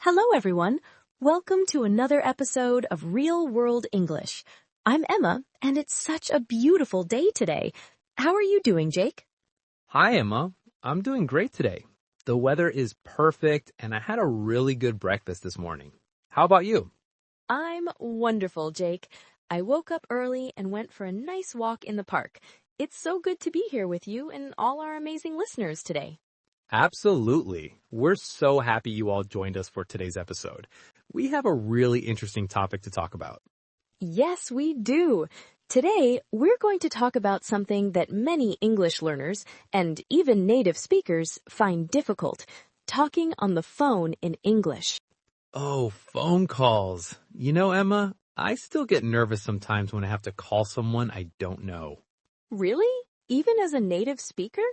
Hello, everyone. Welcome to another episode of Real World English. I'm Emma, and it's such a beautiful day today. How are you doing, Jake? Hi, Emma. I'm doing great today. The weather is perfect, and I had a really good breakfast this morning. How about you? I'm wonderful, Jake. I woke up early and went for a nice walk in the park. It's so good to be here with you and all our amazing listeners today. Absolutely. We're so happy you all joined us for today's episode. We have a really interesting topic to talk about. Yes, we do. Today, we're going to talk about something that many English learners and even native speakers find difficult, talking on the phone in English. Oh, phone calls. You know, Emma, I still get nervous sometimes when I have to call someone I don't know. Really? Even as a native speaker?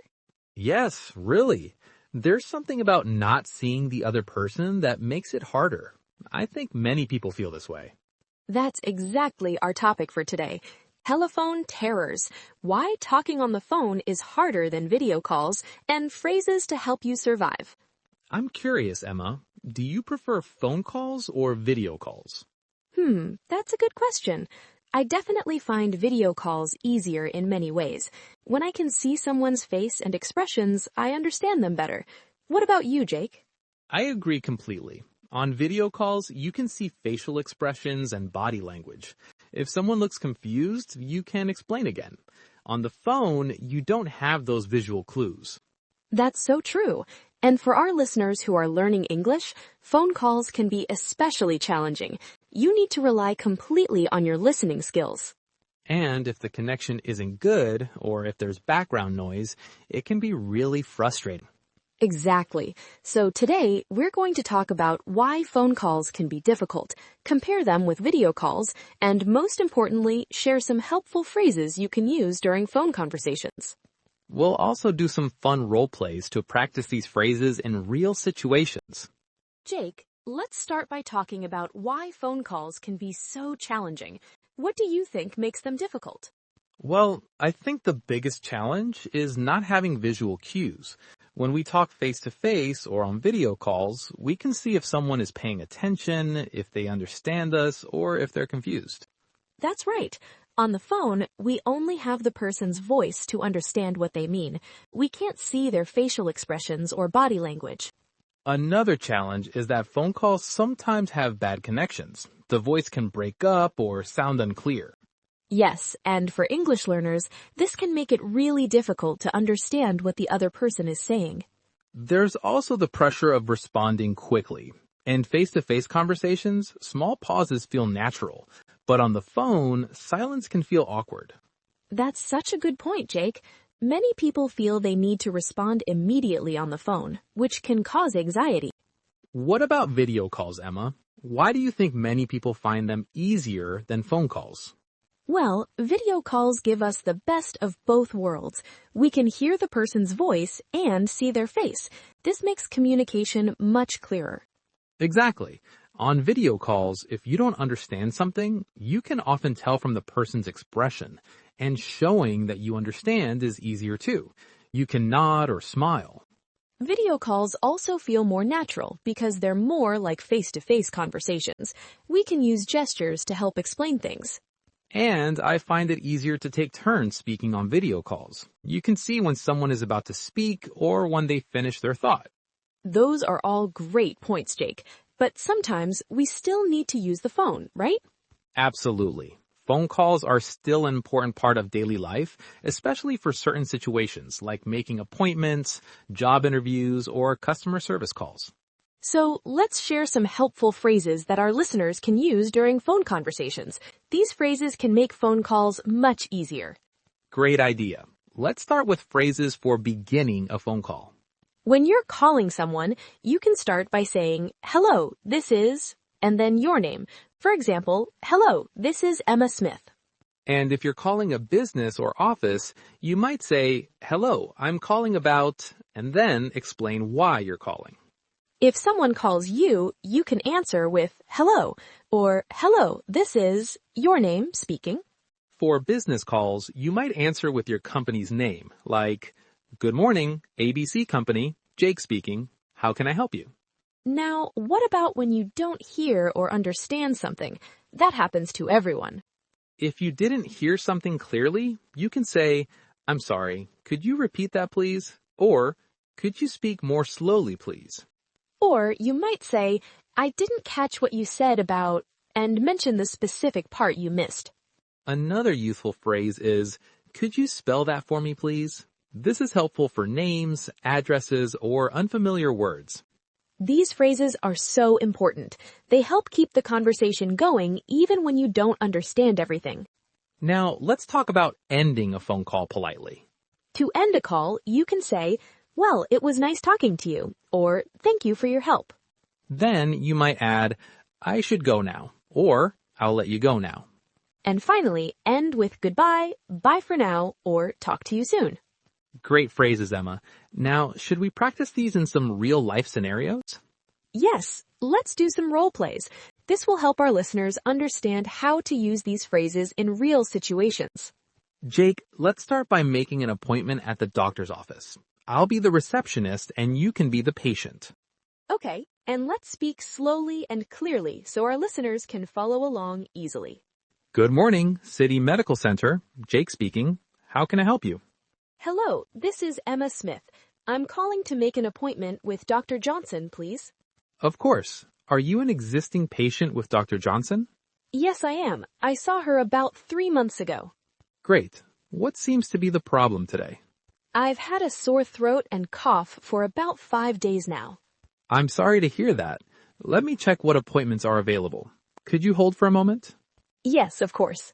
Yes, really. There's something about not seeing the other person that makes it harder. I think many people feel this way. That's exactly our topic for today. Telephone terrors. Why talking on the phone is harder than video calls, and phrases to help you survive. I'm curious, Emma. Do you prefer phone calls or video calls? That's a good question. I definitely find video calls easier in many ways. When I can see someone's face and expressions, I understand them better. What about you, Jake? I agree completely. On video calls, you can see facial expressions and body language. If someone looks confused, you can explain again. On the phone, you don't have those visual clues. That's so true. And for our listeners who are learning English, phone calls can be especially challenging. You need to rely completely on your listening skills. And if the connection isn't good, or if there's background noise, it can be really frustrating. Exactly. So today, we're going to talk about why phone calls can be difficult, compare them with video calls, and most importantly, share some helpful phrases you can use during phone conversations. We'll also do some fun role plays to practice these phrases in real situations. Jake, let's start by talking about why phone calls can be so challenging. What do you think makes them difficult? Well, I think the biggest challenge is not having visual cues. When we talk face-to-face or on video calls, we can see if someone is paying attention, if they understand us, or if they're confused. That's right. On the phone, we only have the person's voice to understand what they mean. We can't see their facial expressions or body language. Another challenge is that phone calls sometimes have bad connections. The voice can break up or sound unclear. Yes, and for English learners, this can make it really difficult to understand what the other person is saying. There's also the pressure of responding quickly. In face-to-face conversations, small pauses feel natural. But on the phone, silence can feel awkward. That's such a good point, Jake. Many people feel they need to respond immediately on the phone, which can cause anxiety. What about video calls, Emma? Why do you think many people find them easier than phone calls? Well, video calls give us the best of both worlds. We can hear the person's voice and see their face. This makes communication much clearer. Exactly. On video calls, if you don't understand something, you can often tell from the person's expression, and showing that you understand is easier too. You can nod or smile. Video calls also feel more natural because they're more like face-to-face conversations. We can use gestures to help explain things. And I find it easier to take turns speaking on video calls. You can see when someone is about to speak or when they finish their thought. Those are all great points, Jake. But sometimes we still need to use the phone, right? Absolutely. Phone calls are still an important part of daily life, especially for certain situations like making appointments, job interviews, or customer service calls. So let's share some helpful phrases that our listeners can use during phone conversations. These phrases can make phone calls much easier. Great idea. Let's start with phrases for beginning a phone call. When you're calling someone, you can start by saying, "Hello, this is," and then your name. For example, "Hello, this is Emma Smith." And if you're calling a business or office, you might say, "Hello, I'm calling about," and then explain why you're calling. If someone calls you, you can answer with "Hello," or "Hello, this is," your name speaking. For business calls, you might answer with your company's name, like, "Good morning, ABC Company, Jake speaking. How can I help you?" Now, what about when you don't hear or understand something? That happens to everyone. If you didn't hear something clearly, you can say, "I'm sorry, could you repeat that please?" Or, "Could you speak more slowly please?" Or you might say, I didn't catch what you said about, and mention the specific part you missed. Another useful phrase is, "Could you spell that for me please?" This is helpful for names, addresses, or unfamiliar words. These phrases are so important. They help keep the conversation going even when you don't understand everything. Now, let's talk about ending a phone call politely. To end a call, you can say, well, it was nice talking to you, or thank you for your help. Then you might add, "I should go now," or "I'll let you go now." And finally, end with goodbye, bye for now, or talk to you soon. Great phrases, Emma. Now, should we practice these in some real-life scenarios? Yes, let's do some role plays. This will help our listeners understand how to use these phrases in real situations. Jake, let's start by making an appointment at the doctor's office. I'll be the receptionist and you can be the patient. Okay, and let's speak slowly and clearly so our listeners can follow along easily. Good morning, City Medical Center. Jake speaking. How can I help you? Hello, this is Emma Smith. I'm calling to make an appointment with Dr. Johnson, please. Of course. Are you an existing patient with Dr. Johnson? Yes, I am. I saw her about 3 months ago. Great. What seems to be the problem today? I've had a sore throat and cough for about 5 days now. I'm sorry to hear that. Let me check what appointments are available. Could you hold for a moment? Yes, of course.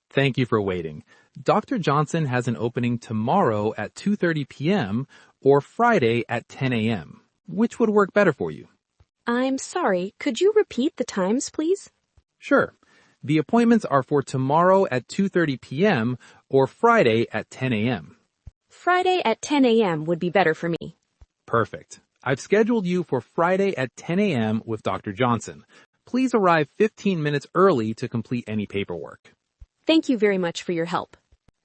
Thank you for waiting. Dr. Johnson has an opening tomorrow at 2:30 p.m. or Friday at 10 a.m. Which would work better for you? I'm sorry, could you repeat the times, please? Sure. The appointments are for tomorrow at 2:30 p.m. or Friday at 10 a.m. Friday at 10 a.m. would be better for me. Perfect. I've scheduled you for Friday at 10 a.m. with Dr. Johnson. Please arrive 15 minutes early to complete any paperwork. Thank you very much for your help.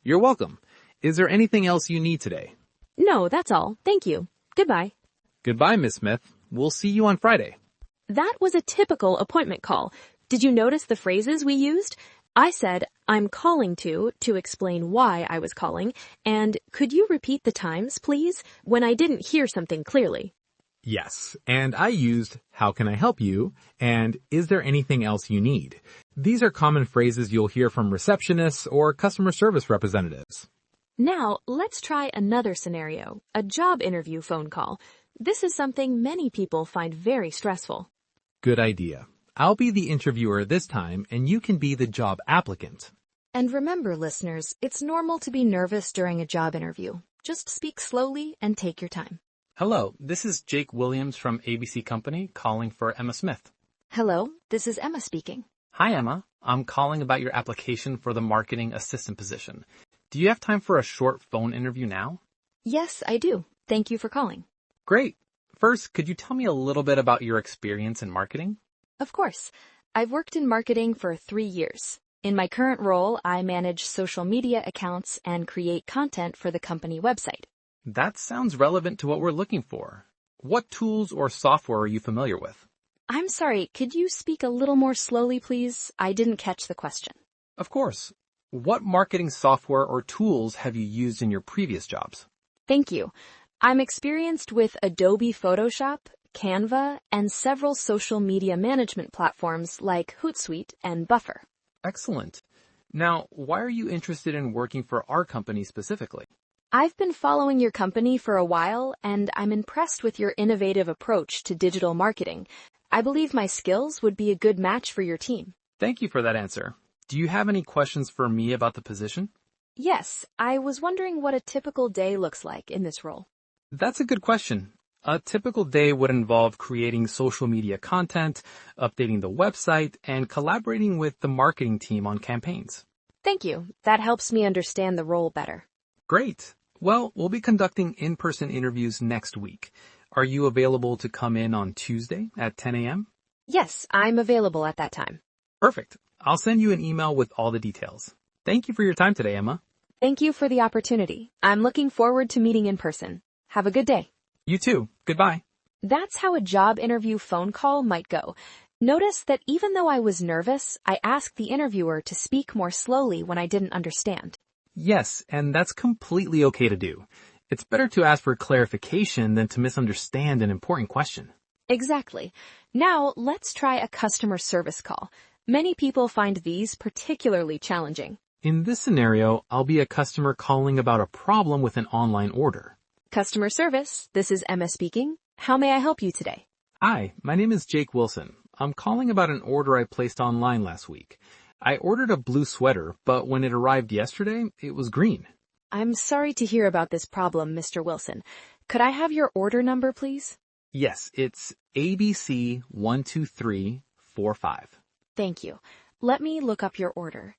You're welcome. Is there anything else you need today? No, that's all. Thank you. Goodbye. Goodbye, Miss Smith. We'll see you on Friday. That was a typical appointment call. Did you notice the phrases we used? I said, I'm calling to explain why I was calling, and could you repeat the times, please, when I didn't hear something clearly? Yes, and I used, "How can I help you?" and "Is there anything else you need?" These are common phrases you'll hear from receptionists or customer service representatives. Now, let's try another scenario, a job interview phone call. This is something many people find very stressful. Good idea. I'll be the interviewer this time, and you can be the job applicant. And remember, listeners, it's normal to be nervous during a job interview. Just speak slowly and take your time. Hello, this is Jake Williams from ABC Company calling for Emma Smith. Hello, this is Emma speaking. Hi, Emma. I'm calling about your application for the marketing assistant position. Do you have time for a short phone interview now? Yes, I do. Thank you for calling. Great. First, could you tell me a little bit about your experience in marketing? Of course. I've worked in marketing for 3 years. In my current role, I manage social media accounts and create content for the company website. That sounds relevant to what we're looking for. What tools or software are you familiar with? I'm sorry, could you speak a little more slowly, please? I didn't catch the question. Of course. What marketing software or tools have you used in your previous jobs? Thank you. I'm experienced with Adobe Photoshop, Canva, and several social media management platforms like Hootsuite and Buffer. Excellent. Now, why are you interested in working for our company specifically? I've been following your company for a while, and I'm impressed with your innovative approach to digital marketing. I believe my skills would be a good match for your team. Thank you for that answer. Do you have any questions for me about the position? Yes, I was wondering what a typical day looks like in this role. That's a good question. A typical day would involve creating social media content, updating the website, and collaborating with the marketing team on campaigns. Thank you. That helps me understand the role better. Great. Well, we'll be conducting in-person interviews next week. Are you available to come in on Tuesday at 10 a.m.? Yes, I'm available at that time. Perfect. I'll send you an email with all the details. Thank you for your time today, Emma. Thank you for the opportunity. I'm looking forward to meeting in person. Have a good day. You too. Goodbye. That's how a job interview phone call might go. Notice that even though I was nervous, I asked the interviewer to speak more slowly when I didn't understand. Yes, and that's completely okay to do. It's better to ask for clarification than to misunderstand an important question. Exactly. Now, let's try a customer service call. Many people find these particularly challenging. In this scenario, I'll be a customer calling about a problem with an online order. Customer service, this is Emma speaking. How may I help you today? Hi, my name is Jake Wilson. I'm calling about an order I placed online last week. I ordered a blue sweater, but when it arrived yesterday, it was green. I'm sorry to hear about this problem, Mr. Wilson. Could I have your order number, please? Yes, it's ABC12345. Thank you. Let me look up your order.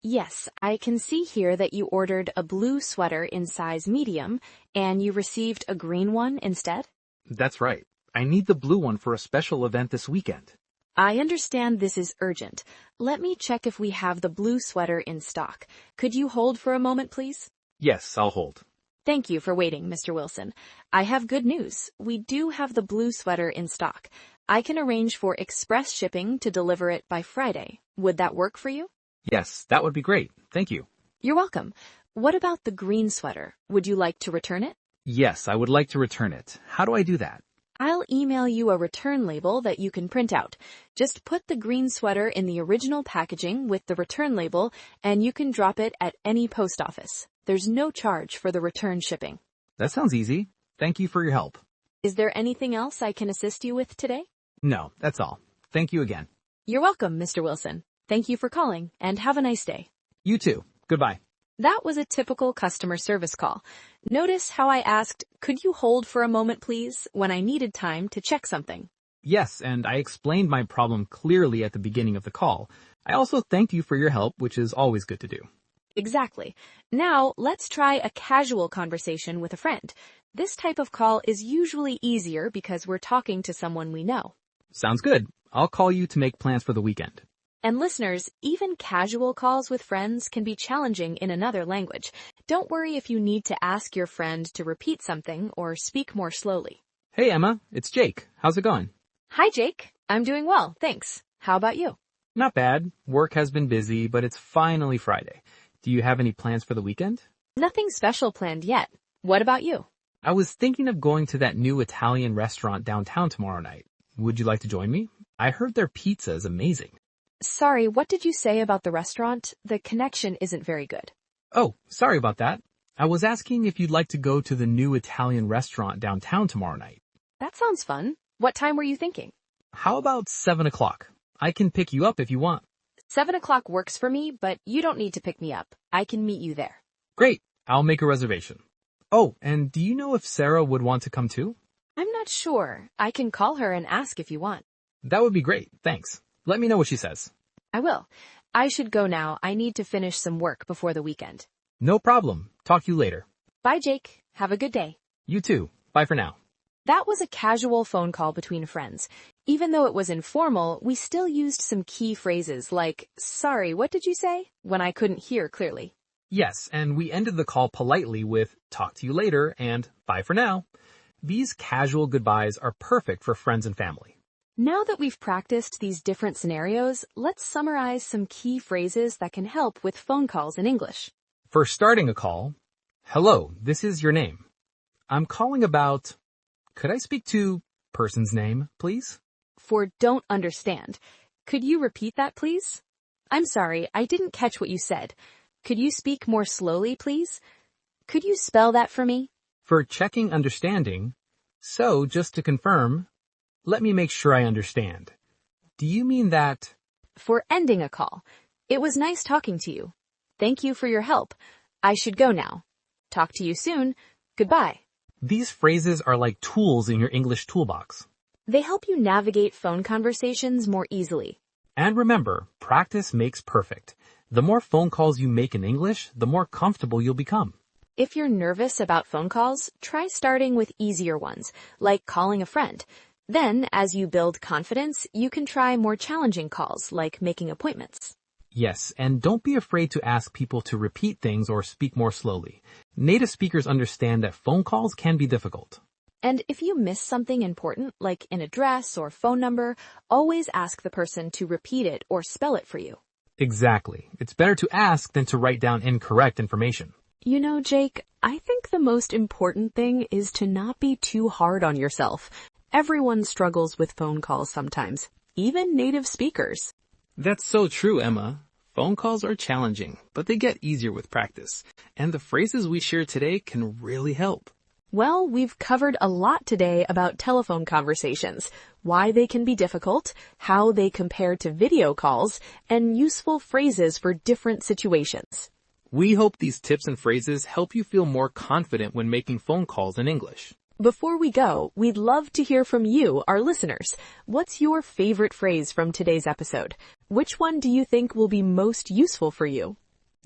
Yes, I can see here that you ordered a blue sweater in size medium, and you received a green one instead? That's right. I need the blue one for a special event this weekend. I understand this is urgent. Let me check if we have the blue sweater in stock. Could you hold for a moment, please? Yes, I'll hold. Thank you for waiting, Mr. Wilson. I have good news. We do have the blue sweater in stock. I can arrange for express shipping to deliver it by Friday. Would that work for you? Yes, that would be great. Thank you. You're welcome. What about the green sweater? Would you like to return it? Yes, I would like to return it. How do I do that? I'll email you a return label that you can print out. Just put the green sweater in the original packaging with the return label, and you can drop it at any post office. There's no charge for the return shipping. That sounds easy. Thank you for your help. Is there anything else I can assist you with today? No, that's all. Thank you again. You're welcome, Mr. Wilson. Thank you for calling, and have a nice day. You too. Goodbye. That was a typical customer service call. Notice how I asked, could you hold for a moment, please, when I needed time to check something? Yes, and I explained my problem clearly at the beginning of the call. I also thanked you for your help, which is always good to do. Exactly. Now, let's try a casual conversation with a friend. This type of call is usually easier because we're talking to someone we know. Sounds good. I'll call you to make plans for the weekend. And listeners, even casual calls with friends can be challenging in another language. Don't worry if you need to ask your friend to repeat something or speak more slowly. Hey, Emma. It's Jake. How's it going? Hi, Jake. I'm doing well, thanks. How about you? Not bad. Work has been busy, but it's finally Friday. Do you have any plans for the weekend? Nothing special planned yet. What about you? I was thinking of going to that new Italian restaurant downtown tomorrow night. Would you like to join me? I heard their pizza is amazing. Sorry, what did you say about the restaurant? The connection isn't very good. Oh, sorry about that. I was asking if you'd like to go to the new Italian restaurant downtown tomorrow night. That sounds fun. What time were you thinking? How about 7 o'clock? I can pick you up if you want. 7 o'clock works for me, but you don't need to pick me up. I can meet you there. Great. I'll make a reservation. Oh, and do you know if Sarah would want to come too? I'm not sure. I can call her and ask if you want. That would be great. Thanks. Let me know what she says. I will. I should go now. I need to finish some work before the weekend. No problem. Talk to you later. Bye, Jake. Have a good day. You too. Bye for now. That was a casual phone call between friends. Even though it was informal, we still used some key phrases like, sorry, what did you say? When I couldn't hear clearly. Yes, and we ended the call politely with talk to you later and bye for now. These casual goodbyes are perfect for friends and family. Now that we've practiced these different scenarios, let's summarize some key phrases that can help with phone calls in English. For starting a call, hello, this is your name. I'm calling about, could I speak to person's name, please? For don't understand, could you repeat that, please? I'm sorry, I didn't catch what you said. Could you speak more slowly, please? Could you spell that for me? For checking understanding, so just to confirm, let me make sure I understand. Do you mean that? For ending a call, it was nice talking to you. Thank you for your help. I should go now. Talk to you soon. Goodbye. These phrases are like tools in your English toolbox. They help you navigate phone conversations more easily. And remember, practice makes perfect. The more phone calls you make in English, the more comfortable you'll become. If you're nervous about phone calls, try starting with easier ones, like calling a friend. Then, as you build confidence, you can try more challenging calls, like making appointments. Yes, and don't be afraid to ask people to repeat things or speak more slowly. Native speakers understand that phone calls can be difficult. And if you miss something important, like an address or phone number, always ask the person to repeat it or spell it for you. Exactly. It's better to ask than to write down incorrect information. You know, Jake, I think the most important thing is to not be too hard on yourself. Everyone struggles with phone calls sometimes, even native speakers. That's so true, Emma. Phone calls are challenging, but they get easier with practice. And the phrases we share today can really help. Well, we've covered a lot today about telephone conversations, why they can be difficult, how they compare to video calls, and useful phrases for different situations. We hope these tips and phrases help you feel more confident when making phone calls in English. Before we go, we'd love to hear from you, our listeners. What's your favorite phrase from today's episode? Which one do you think will be most useful for you?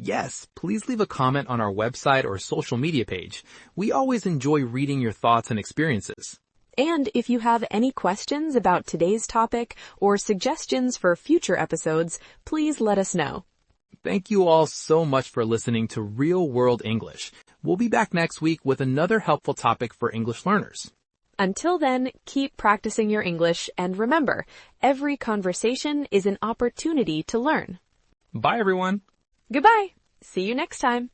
Yes, please leave a comment on our website or social media page. We always enjoy reading your thoughts and experiences. And if you have any questions about today's topic or suggestions for future episodes, please let us know. Thank you all so much for listening to Real World English. We'll be back next week with another helpful topic for English learners. Until then, keep practicing your English, and remember, every conversation is an opportunity to learn. Bye, everyone. Goodbye. See you next time.